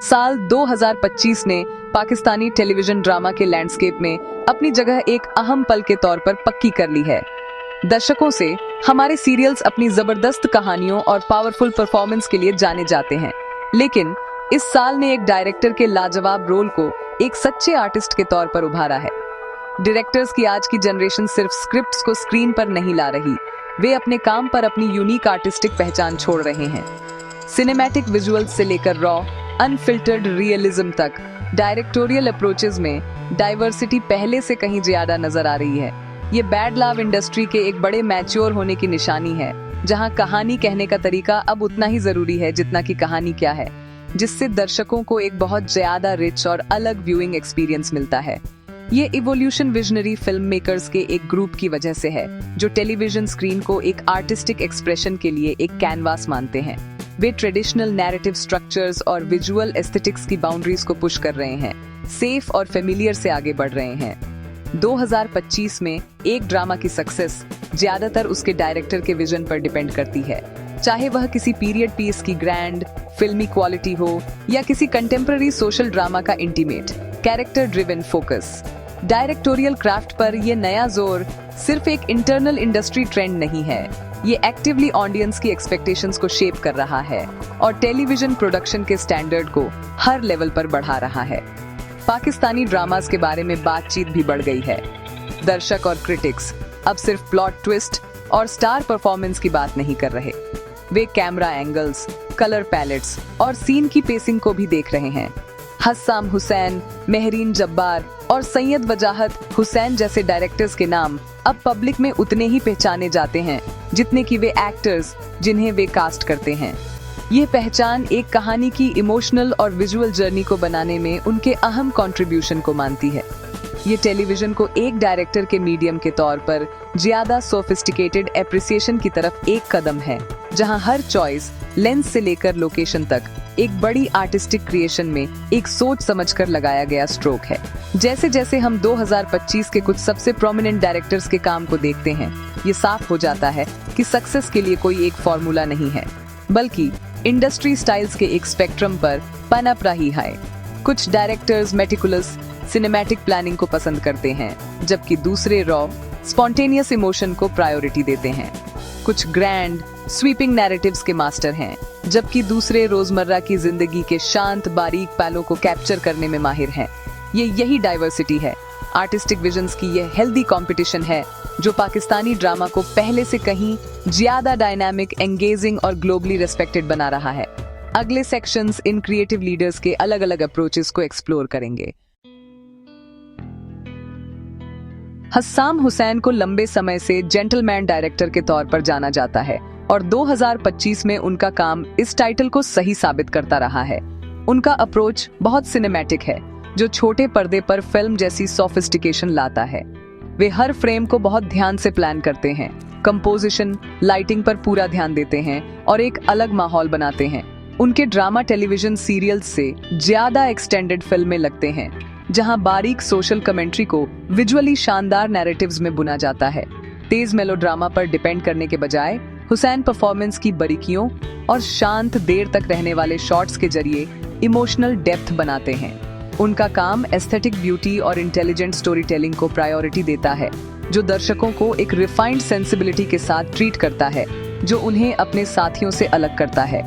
साल 2025 ने Pakistani television drama के लैंडस्केप में अपनी जगह एक अहम पल के तौर पर पक्की कर ली है। दशकों से हमारे सीरियल्स अपनी जबरदस्त कहानियों और पावरफुल परफॉर्मेंस के लिए जाने जाते हैं, लेकिन इस साल ने एक डायरेक्टर के लाजवाब रोल को एक सच्चे आर्टिस्ट के तौर पर उभारा है। डायरेक्टर्स की आज की जनरेशन सिर्फ स्क्रिप्ट्स को स्क्रीन पर नहीं ला रही, वे अपने काम पर अपनी यूनिक आर्टिस्टिक पहचान छोड़ रहे हैं। सिनेमैटिक विजुअल्स से लेकर रॉ अनफिल्टर्ड रियलिज्म तक डायरेक्टोरियल अप्रोचेस में डाइवर्सिटी पहले से कहीं ज्यादा नजर आ रही है। ये बैड लव इंडस्ट्री के एक बड़े मैच्योर होने की निशानी है, जहां कहानी कहने का तरीका अब उतना ही जरूरी है जितना कि कहानी क्या है, जिससे दर्शकों को एक बहुत ज्यादा रिच और अलग व्यूइंग एक्सपीरियंस मिलता है। ये इवोल्यूशन विजनरी फिल्म मेकर्स के एक ग्रुप की वजह से है, जो टेलीविजन स्क्रीन को एक आर्टिस्टिक एक्सप्रेशन के लिए एक कैनवास मानते हैं। वे ट्रेडिशनल नैरेटिव स्ट्रक्चर्स और विजुअल एस्थेटिक्स की बाउंड्रीज को पुश कर रहे हैं, सेफ और फेमिलियर से आगे बढ़ रहे हैं। 2025 में एक ड्रामा की सक्सेस ज्यादातर उसके डायरेक्टर के विजन पर डिपेंड करती है, चाहे वह किसी पीरियड पीस की ग्रैंड फिल्मी क्वालिटी हो या किसी कंटेम्पररी सोशल ड्रामा का intimate character driven focus. Directorial craft पर यह नया जोर सिर्फ एक इंटरनल इंडस्ट्री ट्रेंड नहीं है, ये एक्टिवली ऑडियंस की एक्सपेक्टेशंस को शेप कर रहा है और टेलीविजन प्रोडक्शन के स्टैंडर्ड को हर लेवल पर बढ़ा रहा है। पाकिस्तानी ड्रामास के बारे में बातचीत भी बढ़ गई है। दर्शक और क्रिटिक्स अब सिर्फ प्लॉट ट्विस्ट और स्टार परफॉर्मेंस की बात नहीं कर रहे, वे कैमरा एंगल्स, कलर पैलेट्स और सीन की पेसिंग को भी देख रहे हैं। हस्साम हुसैन, मेहरीन जब्बार और सैयद वजाहत हुसैन जैसे डायरेक्टर्स के नाम अब पब्लिक में उतने ही पहचाने जाते हैं जितने कि वे एक्टर्स जिन्हें वे कास्ट करते हैं। ये पहचान एक कहानी की इमोशनल और विजुअल जर्नी को बनाने में उनके अहम कंट्रीब्यूशन को मानती है। ये टेलीविजन को एक डायरेक्टर के मीडियम के तौर पर ज्यादा सोफिस्टिकेटेड एप्रिसिएशन की तरफ एक कदम है, जहां हर चॉइस लेंस से लेकर लोकेशन तक एक बड़ी आर्टिस्टिक क्रिएशन में एक सोच समझकर लगाया गया स्ट्रोक है। जैसे जैसे हम 2025 के कुछ सबसे प्रोमिनेंट डायरेक्टर्स के काम को देखते हैं, ये साफ हो जाता है कि सक्सेस के लिए कोई एक फॉर्मूला नहीं है, बल्कि इंडस्ट्री स्टाइल्स के एक स्पेक्ट्रम पर पनप रही है। कुछ डायरेक्टर्स मेटिकुलस सिनेमैटिक प्लानिंग को पसंद करते हैं, जबकि दूसरे रॉ स्पॉन्टेनियस इमोशन को प्रायोरिटी देते हैं। कुछ ग्रैंड स्वीपिंग नैरेटिव्स के मास्टर हैं, जबकि दूसरे रोजमर्रा की जिंदगी के शांत बारीक पलों को कैप्चर करने में माहिर हैं। यही डाइवर्सिटी है, आर्टिस्टिक विजन्स की यह हेल्दी कंपटीशन है, जो पाकिस्तानी ड्रामा को पहले से कहीं ज्यादा डायनामिक, एंगेजिंग और ग्लोबली रेस्पेक्टेड बना रहा है। अगले सेक्शंस इन क्रिएटिव लीडर्स के अलग अलग अप्रोचेस को एक्सप्लोर करेंगे। हस्साम हुसैन को लंबे समय से जेंटलमैन डायरेक्टर के तौर पर जाना जाता है और 2025 में उनका काम इस टाइटल को सही साबित करता रहा है। उनका अप्रोच बहुत सिनेमैटिक है, जो छोटे पर्दे पर फिल्म जैसी सोफिस्टिकेशन लाता है। वे हर फ्रेम को बहुत ध्यान से प्लान करते हैं, कंपोजिशन, लाइटिंग पर पूरा ध्यान देते हैं और एक अलग माहौल बनाते हैं। उनके ड्रामा टेलीविजन सीरियल्स से ज्यादा एक्सटेंडेड फिल्में लगते हैं, जहां बारीक सोशल कमेंट्री को विजुअली शानदार नैरेटिव्स में बुना जाता है। तेज मेलोड्रामा पर डिपेंड करने के बजाय हुसैन परफॉर्मेंस की बारीकियों और शांत देर तक रहने वाले शॉट्स के जरिए इमोशनल डेप्थ बनाते हैं। उनका काम एस्थेटिक ब्यूटी और इंटेलिजेंट स्टोरी टेलिंग को प्रायोरिटी देता है, जो दर्शकों को एक रिफाइंड सेंसिबिलिटी के साथ ट्रीट करता है, जो उन्हें अपने साथियों से अलग करता है।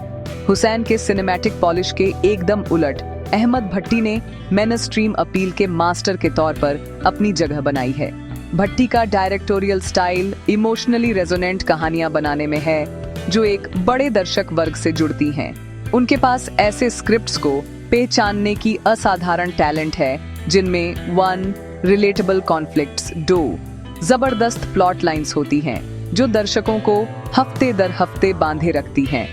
हुसैन के सिनेमैटिक पॉलिश के एकदम उलट अहमद भट्टी ने मेनस्ट्रीम अपील के मास्टर के तौर पर अपनी जगह बनाई है। भट्टी का डायरेक्टोरियल स्टाइल इमोशनली रेजोनेंट कहानियां बनाने में है, जो एक बड़े दर्शक वर्ग से जुड़ती हैं। उनके पास ऐसे स्क्रिप्ट्स को पहचानने की असाधारण टैलेंट है, जिनमें 1 रिलेटेबल कॉन्फ्लिक्ट्स, 2 जबरदस्त प्लॉट लाइंस होती हैं, जो दर्शकों को हफ्ते दर हफ्ते बांधे रखती हैं।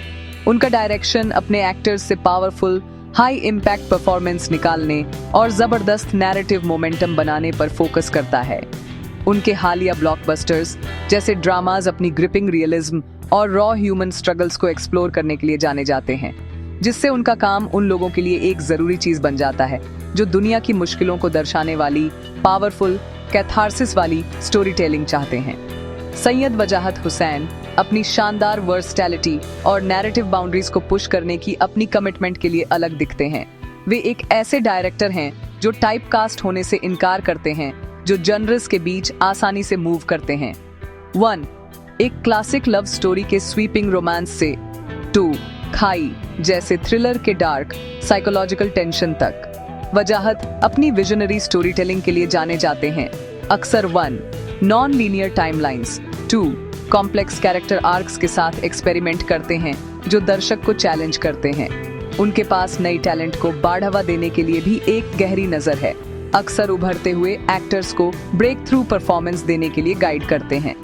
उनका डायरेक्शन अपने एक्टर्स से पावरफुल हाई इम्पैक्ट परफॉर्मेंस निकालने और जबरदस्त नैरेटिव मोमेंटम बनाने पर फोकस करता है। उनके हालिया ब्लॉकबस्टर्स जैसे ड्रामाज अपनी ग्रिपिंग रियलिज्म और रॉ ह्यूमन स्ट्रगल्स को एक्सप्लोर करने के लिए जाने जाते हैं, जिससे उनका काम उन लोगों के लिए एक जरूरी चीज बन जाता है जो दुनिया की मुश्किलों को दर्शाने वाली पावरफुल कैथारसिस वाली स्टोरी टेलिंग चाहते हैं। सैयद वजाहत हुसैन अपनी शानदार वर्सटैलिटी और नैरेटिव बाउंड्रीज को पुश करने की अपनी कमिटमेंट के लिए अलग दिखते हैं। वे एक ऐसे डायरेक्टर हैं जो टाइपकास्ट होने से इनकार करते हैं, जो जनरस के बीच आसानी से मूव करते हैं। 1. एक क्लासिक लव स्टोरी के स्वीपिंग रोमांस से 2. खाई जैसे थ्रिलर के डार्क साइकोलॉजिकल टेंशन तक। वजाहत अपनी विजनरी स्टोरी टेलिंग के लिए जाने जाते हैं। अक्सर 1. Non linear timelines, 2. Complex character arcs के साथ एक्सपेरिमेंट करते हैं जो दर्शक को चैलेंज करते हैं। उनके पास नई टैलेंट को बढ़ावा देने के लिए भी एक गहरी नजर है। अक्सर उभरते हुए एक्टर्स को ब्रेक थ्रू परफॉर्मेंस देने के लिए गाइड करते हैं।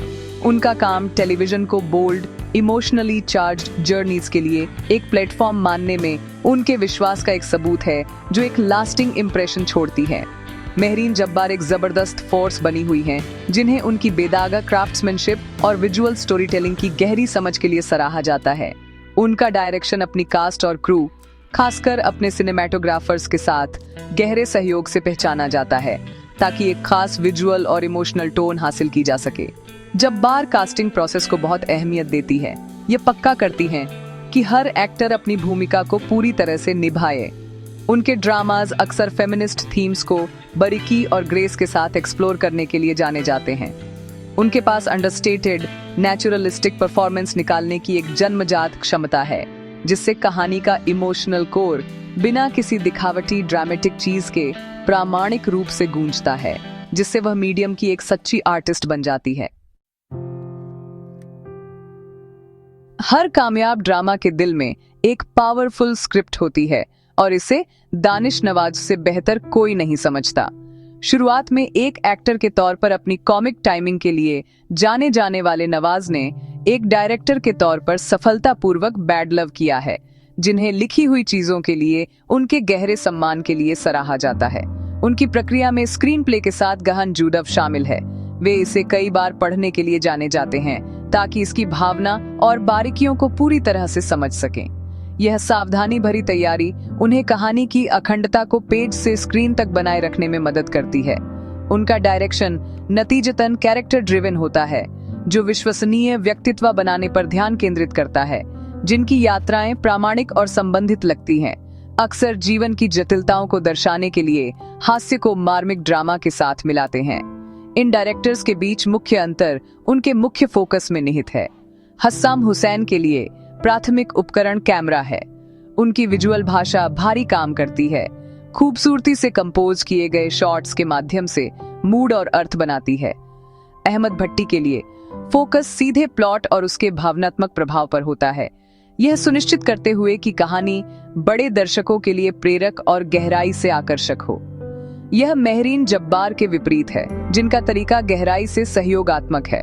उनका काम टेलीविजन को बोल्ड, इमोशनली चार्ज्ड जर्नीज के लिए एक प्लेटफॉर्म मानने में उनके विश्वास का एक सबूत है जो एक लास्टिंग इम्प्रेशन छोड़ती है। मेहरीन जब्बार एक जबरदस्त फोर्स बनी हुई हैं, जिन्हें उनकी बेदागा क्राफ्ट्समैनशिप और विजुअल स्टोरी टेलिंग की गहरी समझ के लिए सराहा जाता है। उनका डायरेक्शन अपनी कास्ट और क्रू, खासकर अपने सिनेमैटोग्राफर्स के साथ गहरे सहयोग से पहचाना जाता है, ताकि एक खास विजुअल और इमोशनल टोन हासिल की जा सके। जब्बार कास्टिंग प्रोसेस को बहुत अहमियत देती है। ये पक्का करती हैं कि हर एक्टर अपनी भूमिका को पूरी तरह से निभाए। उनके ड्रामाज अक्सर फेमिनिस्ट थीम्स को बारीकी और ग्रेस के साथ एक्सप्लोर करने के लिए जाने जाते हैं। उनके पास अंडरस्टेटेड, नेचुरलिस्टिक परफॉर्मेंस निकालने की एक जन्मजात क्षमता है, जिससे कहानी का इमोशनल कोर बिना किसी दिखावटी ड्रामेटिक चीज के प्रामाणिक रूप से गूंजता है, जिससे वह मीडियम की एक सच्ची आर्टिस्ट बन जाती है। हर कामयाब ड्रामा के दिल में एक पावरफुल स्क्रिप्ट होती है और इसे दानिश नवाज से बेहतर कोई नहीं समझता। शुरुआत में एक एक्टर के तौर पर अपनी कॉमिक टाइमिंग के लिए जाने जाने वाले नवाज ने एक डायरेक्टर के तौर पर सफलतापूर्वक बैड लव किया है, जिन्हें लिखी हुई चीजों के लिए उनके गहरे सम्मान के लिए सराहा जाता है। उनकी प्रक्रिया में स्क्रीन प्ले के साथ गहन जुड़ाव शामिल है। वे इसे कई बार पढ़ने के लिए जाने जाते हैं ताकि इसकी भावना और बारीकियों को पूरी तरह से समझ सकें। यह सावधानी भरी तैयारी उन्हें कहानी की अखंडता को पेज से स्क्रीन तक बनाए रखने में मदद करती है। उनका डायरेक्शन नतीजतन कैरेक्टर ड्रिवन होता है, जो विश्वसनीय व्यक्तित्व बनाने पर ध्यान केंद्रित करता है, जिनकी यात्राएं प्रामाणिक और संबंधित लगती हैं। अक्सर जीवन की जटिलताओं को दर्शाने के लिए हास्य को मार्मिक ड्रामा के साथ मिलाते हैं। इन डायरेक्टर्स के बीच मुख्य अंतर उनके मुख्य फोकस में निहित है। हस्साम हुसैन के लिए प्राथमिक उपकरण कैमरा है। उनकी विजुअल भाषा भारी काम करती है, खूबसूरती से कंपोज किए गए शॉट्स के माध्यम से मूड और अर्थ बनाती है। अहमद भट्टी के लिए फोकस सीधे प्लॉट और उसके भावनात्मक प्रभाव पर होता है, यह सुनिश्चित करते हुए कि कहानी बड़े दर्शकों के लिए प्रेरक और गहराई से आकर्षक हो। यह मेहरीन जब्बार के विपरीत है, जिनका तरीका गहराई से सहयोगात्मक है।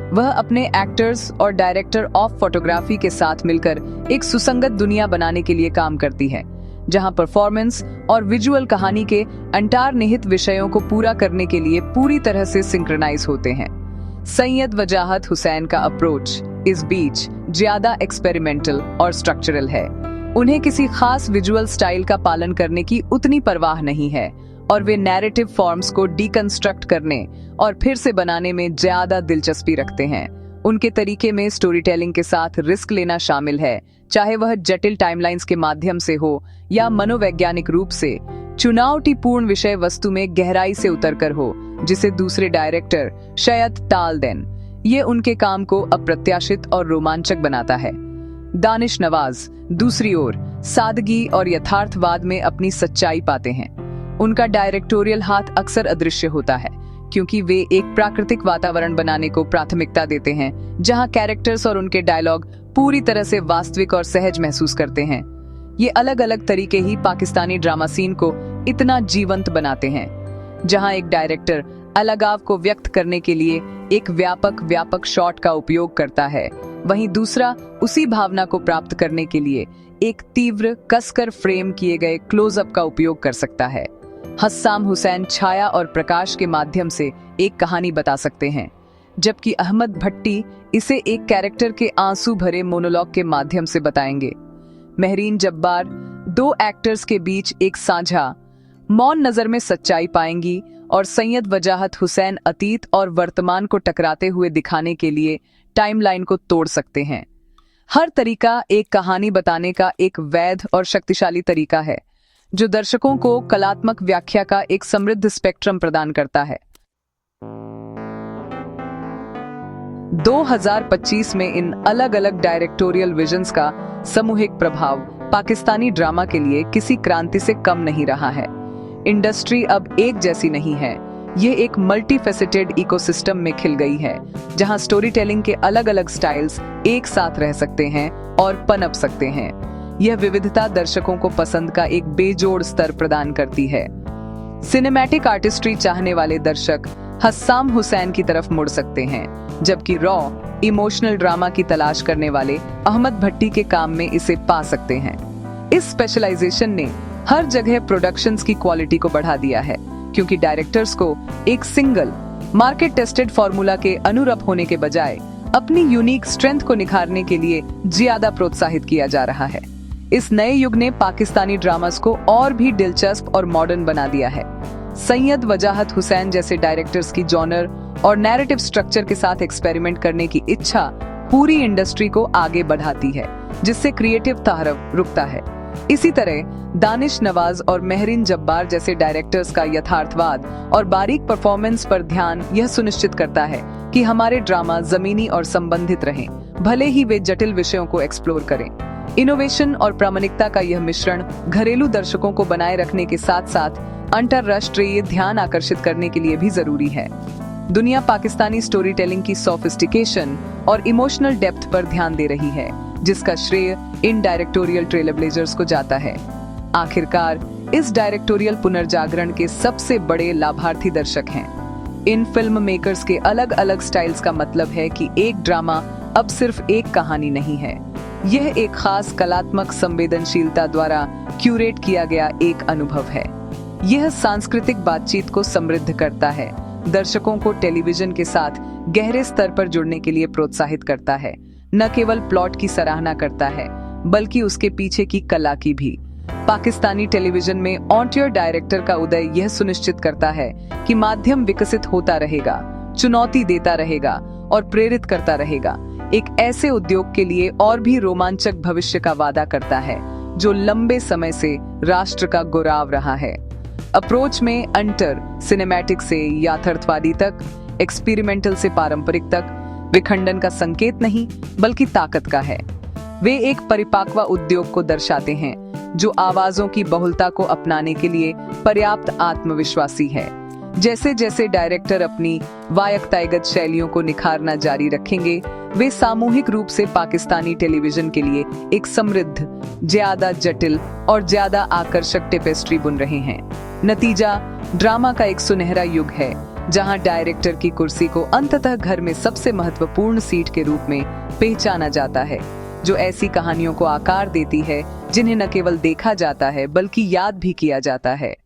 वह अपने एक्टर्स और डायरेक्टर ऑफ फोटोग्राफी के साथ मिलकर एक सुसंगत दुनिया बनाने के लिए काम करती है, जहां परफॉर्मेंस और विजुअल कहानी के अंतर्निहित विषयों को पूरा करने के लिए पूरी तरह से सिंक्रोनाइज होते हैं। सैयद वजाहत हुसैन का अप्रोच इस बीच ज्यादा एक्सपेरिमेंटल और स्ट्रक्चरल है। उन्हें किसी खास विजुअल स्टाइल का पालन करने की उतनी परवाह नहीं है और वे नैरेटिव फॉर्म्स को डीकंस्ट्रक्ट करने और फिर से बनाने में ज्यादा दिलचस्पी रखते हैं। उनके तरीके में स्टोरी टेलिंग के साथ रिस्क लेना शामिल है, चाहे वह जटिल टाइमलाइंस के माध्यम से हो या मनोवैज्ञानिक रूप से चुनौतीपूर्ण विषय वस्तु में गहराई से उतरकर हो, जिसे दूसरे डायरेक्टर शायद टाल दें। ये उनके काम को अप्रत्याशित और रोमांचक बनाता है। दानिश नवाज दूसरी ओर सादगी और यथार्थवाद में अपनी सच्चाई पाते हैं। उनका डायरेक्टोरियल हाथ अक्सर अदृश्य होता है, क्योंकि वे एक प्राकृतिक वातावरण बनाने को प्राथमिकता देते हैं, जहां कैरेक्टर्स और उनके डायलॉग पूरी तरह से वास्तविक और सहज महसूस करते हैं। ये अलग अलग तरीके ही पाकिस्तानी ड्रामा सीन को इतना जीवंत बनाते हैं, जहां एक डायरेक्टर अलगाव को व्यक्त करने के लिए एक व्यापक शॉट का उपयोग करता है, वहीं दूसरा उसी भावना को प्राप्त करने के लिए एक तीव्र कसकर फ्रेम किए गए क्लोजअप का उपयोग कर सकता है। हस्साम हुसैन छाया और प्रकाश के माध्यम से एक कहानी बता सकते हैं, जबकि अहमद भट्टी इसे एक कैरेक्टर के आंसू भरे मोनोलॉग के माध्यम से बताएंगे। मेहरीन जब्बार दो एक्टर्स के बीच एक साझा मौन नजर में सच्चाई पाएंगी और सैयद वजाहत हुसैन अतीत और वर्तमान को टकराते हुए दिखाने के लिए टाइमलाइन को तोड़ सकते हैं। हर तरीका एक कहानी बताने का एक वैध और शक्तिशाली तरीका है। जो दर्शकों को कलात्मक व्याख्या का एक समृद्ध स्पेक्ट्रम प्रदान करता है। 2025 में इन अलग अलग डायरेक्टोरियल विजन्स का सामूहिक प्रभाव पाकिस्तानी ड्रामा के लिए किसी क्रांति से कम नहीं रहा है। इंडस्ट्री अब एक जैसी नहीं है, यह एक मल्टीफेसेटेड इकोसिस्टम में खिल गई है, जहां स्टोरी टेलिंग के अलग अलग स्टाइल्स एक साथ रह सकते हैं और पनप सकते हैं। यह विविधता दर्शकों को पसंद का एक बेजोड़ स्तर प्रदान करती है। सिनेमैटिक आर्टिस्ट्री चाहने वाले दर्शक हस्साम हुसैन की तरफ मुड़ सकते हैं, जबकि रॉ इमोशनल ड्रामा की तलाश करने वाले अहमद भट्टी के काम में इसे पा सकते हैं। इस स्पेशलाइजेशन ने हर जगह प्रोडक्शंस की क्वालिटी को बढ़ा दिया है, क्योंकि डायरेक्टर्स को एक सिंगल मार्केट टेस्टेड फॉर्मूला के अनुरूप होने के बजाय अपनी यूनिक स्ट्रेंथ को निखारने के लिए ज्यादा प्रोत्साहित किया जा रहा है। इस नए युग ने पाकिस्तानी ड्रामास को और भी दिलचस्प और मॉडर्न बना दिया है। सैयद वजाहत हुसैन जैसे डायरेक्टर्स की जॉनर और नैरेटिव स्ट्रक्चर के साथ एक्सपेरिमेंट करने की इच्छा पूरी इंडस्ट्री को आगे बढ़ाती है, जिससे क्रिएटिव तहरव रुकता है। इसी तरह दानिश नवाज और मेहरीन जब्बार जैसे डायरेक्टर्स का यथार्थवाद और बारीक परफॉर्मेंस पर ध्यान यह सुनिश्चित करता है कि हमारे ड्रामा जमीनी और संबंधित रहें, भले ही वे जटिल विषयों को एक्सप्लोर करें। इनोवेशन और प्रामाणिकता का यह मिश्रण घरेलू दर्शकों को बनाए रखने के साथ साथ अंतरराष्ट्रीय ध्यान आकर्षित करने के लिए भी जरूरी है। दुनिया पाकिस्तानी स्टोरी टेलिंग की सोफिस्टिकेशन और इमोशनल डेप्थ पर ध्यान दे रही है, जिसका श्रेय इन डायरेक्टोरियल ट्रेलब्लेजर्स को जाता है। आखिरकार इस डायरेक्टोरियल पुनर्जागरण के सबसे बड़े लाभार्थी दर्शक हैं। इन फिल्म मेकर्स के अलग अलग स्टाइल्स का मतलब है कि एक ड्रामा अब सिर्फ एक कहानी नहीं है, यह एक खास कलात्मक संवेदनशीलता द्वारा क्यूरेट किया गया एक अनुभव है। यह सांस्कृतिक बातचीत को समृद्ध करता है, दर्शकों को टेलीविजन के साथ गहरे स्तर पर जुड़ने के लिए प्रोत्साहित करता है, न केवल प्लॉट की सराहना करता है बल्कि उसके पीछे की कला की भी। पाकिस्तानी टेलीविजन में ऑनटियर डायरेक्टर का उदय यह सुनिश्चित करता है कि माध्यम विकसित होता रहेगा, चुनौती देता रहेगा और प्रेरित करता रहेगा। एक ऐसे उद्योग के लिए और भी रोमांचक भविष्य का वादा करता है, जो लंबे समय से राष्ट्र का गौरव रहा है। अप्रोच में अंतर सिनेमैटिक से यथार्थवादी तक, एक्सपेरिमेंटल से पारंपरिक तक, विखंडन का संकेत नहीं बल्कि ताकत का है। वे एक परिपक्व उद्योग को दर्शाते हैं, जो आवाजों की बहुलता को अपनाने के लिए पर्याप्त आत्मविश्वासी है। जैसे जैसे डायरेक्टर अपनी वायक्तागत शैलियों को निखारना जारी रखेंगे, वे सामूहिक रूप से पाकिस्तानी टेलीविजन के लिए एक समृद्ध, ज्यादा जटिल और ज्यादा आकर्षक टेपेस्ट्री बुन रहे हैं। नतीजा ड्रामा का एक सुनहरा युग है, जहां डायरेक्टर की कुर्सी को अंततः घर में सबसे महत्वपूर्ण सीट के रूप में पहचाना जाता है, जो ऐसी कहानियों को आकार देती है जिन्हें न केवल देखा जाता है बल्कि याद भी किया जाता है।